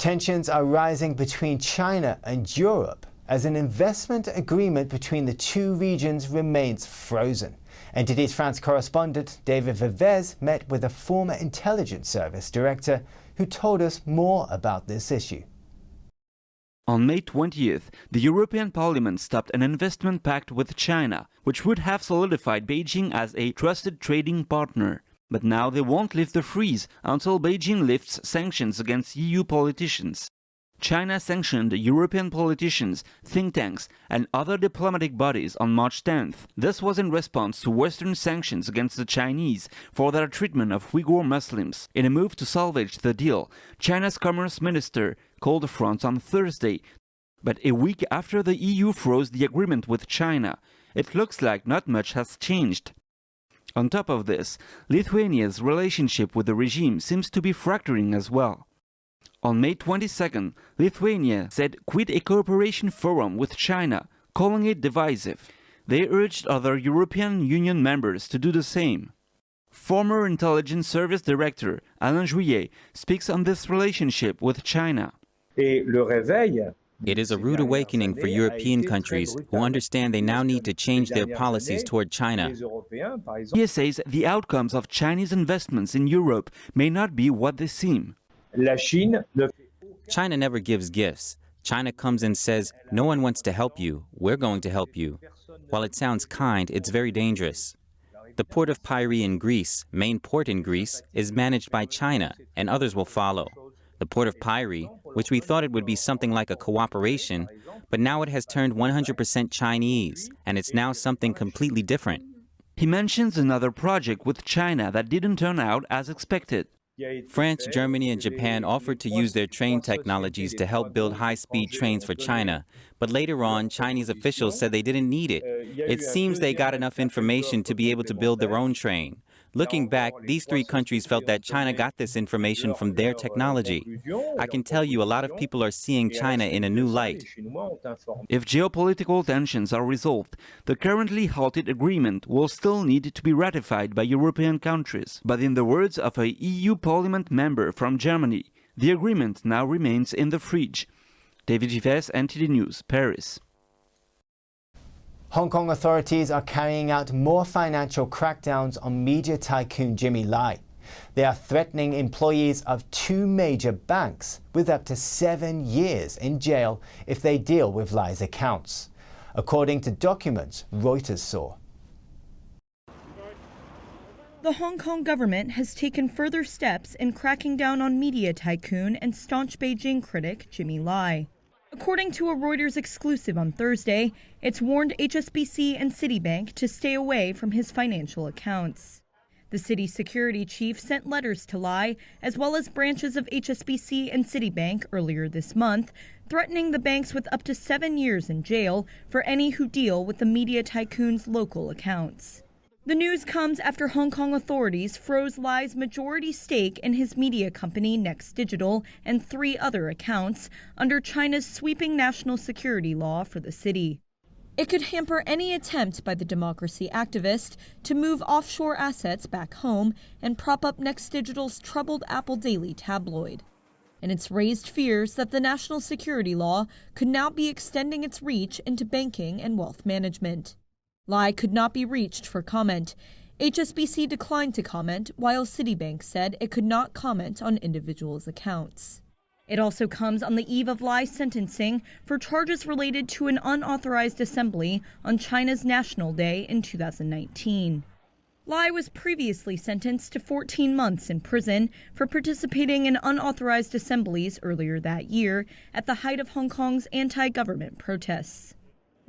Tensions are rising between China and Europe as an investment agreement between the two regions remains frozen. NTD's France correspondent David Vivez met with a former intelligence service director who told us more about this issue. On May 20th, the European Parliament stopped an investment pact with China, which would have solidified Beijing as a trusted trading partner. But now they won't lift the freeze until Beijing lifts sanctions against EU politicians. China sanctioned European politicians, think tanks, and other diplomatic bodies on March 10th. This was in response to Western sanctions against the Chinese for their treatment of Uyghur Muslims. In a move to salvage the deal, China's Commerce Minister called the front on Thursday. But a week after the EU froze the agreement with China, it looks like not much has changed. On top of this, Lithuania's relationship with the regime seems to be fracturing as well. On May 22nd, Lithuania said quit a cooperation forum with China, calling it divisive. They urged other European Union members to do the same. Former Intelligence Service Director Alain Juillet speaks on this relationship with China. It is a rude awakening for European countries who understand they now need to change their policies toward China. He says the outcomes of Chinese investments in Europe may not be what they seem. China never gives gifts. China comes and says, "No one wants to help you. We're going to help you." While it sounds kind, it's very dangerous. The port of Pirée in Greece, main port in Greece, is managed by China, and others will follow. The port of Pirée, which we thought it would be something like a cooperation, but now it has turned 100% Chinese, and it's now something completely different. He mentions another project with China that didn't turn out as expected. France, Germany, and Japan offered to use their train technologies to help build high-speed trains for China, but later on, Chinese officials said they didn't need it. It seems they got enough information to be able to build their own train. Looking back, these three countries felt that China got this information from their technology. I can tell you a lot of people are seeing China in a new light. If geopolitical tensions are resolved, the currently halted agreement will still need to be ratified by European countries. But in the words of a EU Parliament member from Germany, the agreement now remains in the fridge. David Vivez, NTD News, Paris. Hong Kong authorities are carrying out more financial crackdowns on media tycoon Jimmy Lai. They are threatening employees of two major banks with up to 7 years in jail if they deal with Lai's accounts, according to documents Reuters saw. The Hong Kong government has taken further steps in cracking down on media tycoon and staunch Beijing critic Jimmy Lai. According to a Reuters exclusive on Thursday, it's warned HSBC and Citibank to stay away from his financial accounts. The city security chief sent letters to Lai, as well as branches of HSBC and Citibank earlier this month, threatening the banks with up to 7 years in jail for any who deal with the media tycoon's local accounts. The news comes after Hong Kong authorities froze Lai's majority stake in his media company Next Digital and 3 other accounts under China's sweeping national security law for the city. It could hamper any attempt by the democracy activist to move offshore assets back home and prop up Next Digital's troubled Apple Daily tabloid. And it's raised fears that the national security law could now be extending its reach into banking and wealth management. Lai could not be reached for comment. HSBC declined to comment, while Citibank said it could not comment on individuals' accounts. It also comes on the eve of Lai's sentencing for charges related to an unauthorized assembly on China's National Day in 2019. Lai was previously sentenced to 14 months in prison for participating in unauthorized assemblies earlier that year at the height of Hong Kong's anti-government protests.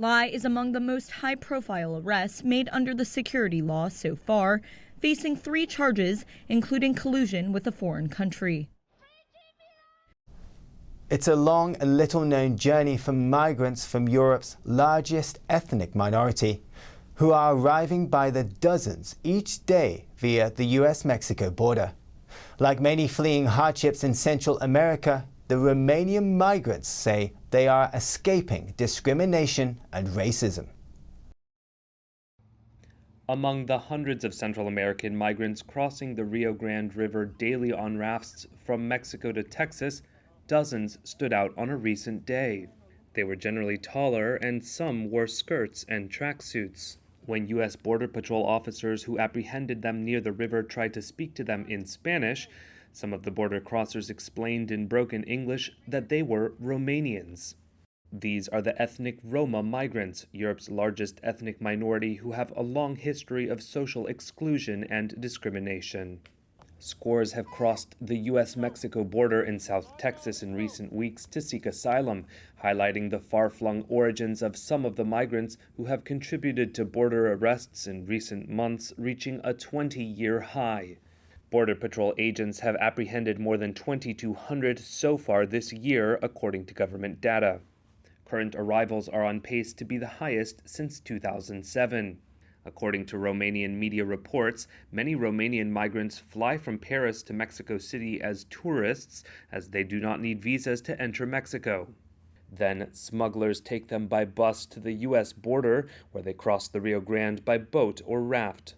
Lai is among the most high-profile arrests made under the security law so far, facing 3 charges, including collusion with a foreign country. It's a long and little-known journey for migrants from Europe's largest ethnic minority, who are arriving by the dozens each day via the US-Mexico border. Like many fleeing hardships in Central America, the Romanian migrants say they are escaping discrimination and racism. Among the hundreds of Central American migrants crossing the Rio Grande River daily on rafts from Mexico to Texas, dozens stood out on a recent day. They were generally taller, and some wore skirts and tracksuits. When U.S. Border Patrol officers who apprehended them near the river tried to speak to them in Spanish, some of the border crossers explained in broken English that they were Romanians. These are the ethnic Roma migrants, Europe's largest ethnic minority who have a long history of social exclusion and discrimination. Scores have crossed the U.S.-Mexico border in South Texas in recent weeks to seek asylum, highlighting the far-flung origins of some of the migrants who have contributed to border arrests in recent months, reaching a 20-year high. Border Patrol agents have apprehended more than 2,200 so far this year, according to government data. Current arrivals are on pace to be the highest since 2007. According to Romanian media reports, many Romanian migrants fly from Paris to Mexico City as tourists, as they do not need visas to enter Mexico. Then smugglers take them by bus to the U.S. border, where they cross the Rio Grande by boat or raft.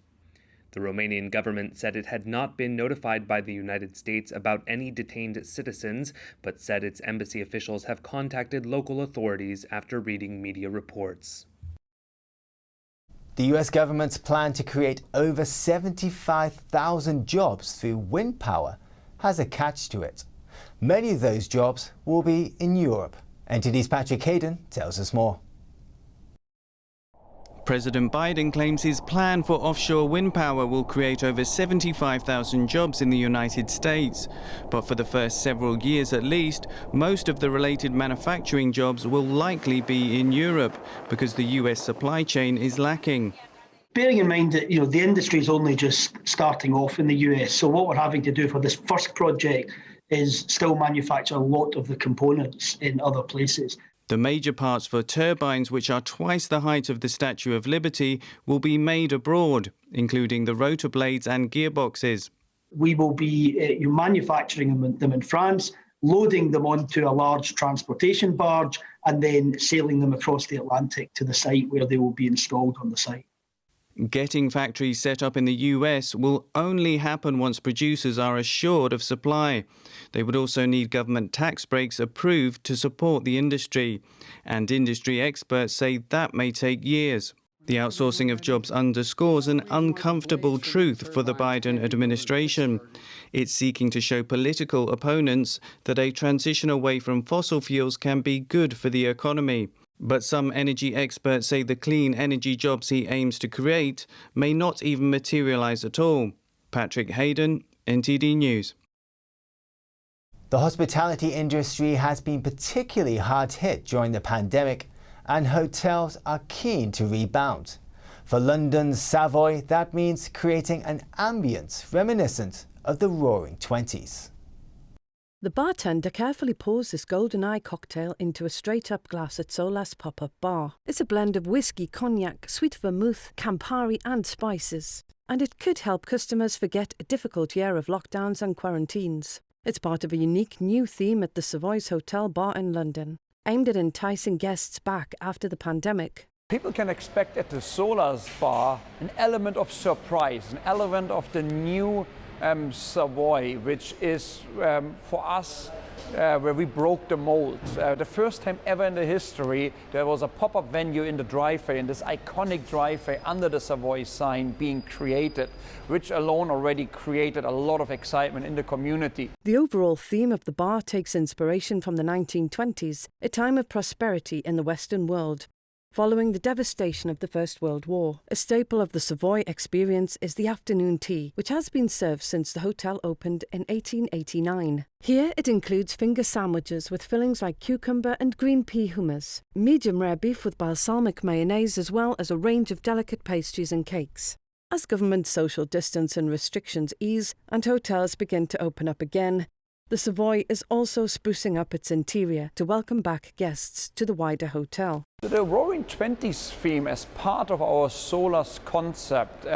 The Romanian government said it had not been notified by the United States about any detained citizens, but said its embassy officials have contacted local authorities after reading media reports. The US government's plan to create over 75,000 jobs through wind power has a catch to it. Many of those jobs will be in Europe. NTD's Patrick Hayden tells us more. President Biden claims his plan for offshore wind power will create over 75,000 jobs in the United States. But for the first several years at least, most of the related manufacturing jobs will likely be in Europe because the US supply chain is lacking. Bearing in mind that the industry is only just starting off in the US, so what we're having to do for this first project is still manufacture a lot of the components in other places. The major parts for turbines, which are twice the height of the Statue of Liberty, will be made abroad, including the rotor blades and gearboxes. We will be manufacturing them in France, loading them onto a large transportation barge, and then sailing them across the Atlantic to the site where they will be installed on the site. Getting factories set up in the US will only happen once producers are assured of supply. They would also need government tax breaks approved to support the industry. And industry experts say that may take years. The outsourcing of jobs underscores an uncomfortable truth for the Biden administration. It's seeking to show political opponents that a transition away from fossil fuels can be good for the economy. But some energy experts say the clean energy jobs he aims to create may not even materialize at all. Patrick Hayden, NTD News. The hospitality industry has been particularly hard hit during the pandemic, and hotels are keen to rebound. For London's Savoy, that means creating an ambience reminiscent of the Roaring Twenties. The bartender carefully pours this golden eye cocktail into a straight-up glass at Sola's pop-up bar. It's a blend of whiskey, cognac, sweet vermouth, Campari and spices. And it could help customers forget a difficult year of lockdowns and quarantines. It's part of a unique new theme at the Savoys Hotel Bar in London, aimed at enticing guests back after the pandemic. People can expect at the Sola's bar an element of surprise, an element of the new Savoy, which is for us where we broke the mold. The first time ever in the history there was a pop-up venue in the driveway, and this iconic driveway under the Savoy sign being created, which alone already created a lot of excitement in the community. The overall theme of the bar takes inspiration from the 1920s, a time of prosperity in the Western world. Following the devastation of the First World War, a staple of the Savoy experience is the afternoon tea, which has been served since the hotel opened in 1889. Here it includes finger sandwiches with fillings like cucumber and green pea hummus, medium-rare beef with balsamic mayonnaise, as well as a range of delicate pastries and cakes. As government social distance and restrictions ease and hotels begin to open up again, the Savoy is also sprucing up its interior to welcome back guests to the wider hotel. The Roaring Twenties theme, as part of our Sola's concept,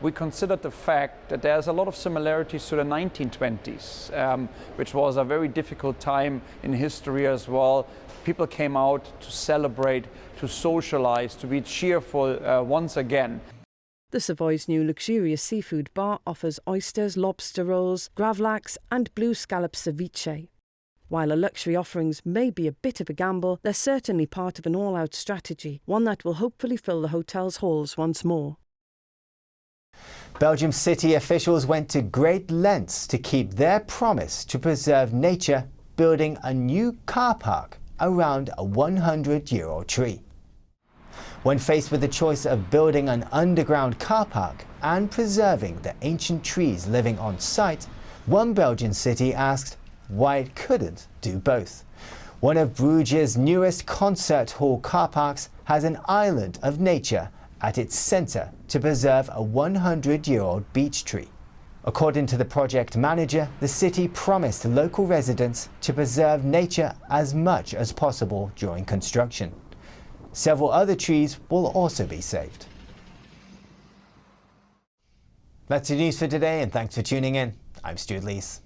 we considered the fact that there's a lot of similarities to the 1920s, which was a very difficult time in history as well. People came out to celebrate, to socialize, to be cheerful once again. The Savoy's new luxurious seafood bar offers oysters, lobster rolls, gravlax and blue scallop ceviche. While a luxury offerings may be a bit of a gamble, they're certainly part of an all-out strategy, one that will hopefully fill the hotel's halls once more. Belgium city officials went to great lengths to keep their promise to preserve nature, building a new car park around a 100-year-old tree. When faced with the choice of building an underground car park and preserving the ancient trees living on site, one Belgian city asked why it couldn't do both. One of Bruges' newest concert hall car parks has an island of nature at its centre to preserve a 100-year-old beech tree. According to the project manager, the city promised local residents to preserve nature as much as possible during construction. Several other trees will also be saved. That's the news for today, and thanks for tuning in. I'm Stuart Lees.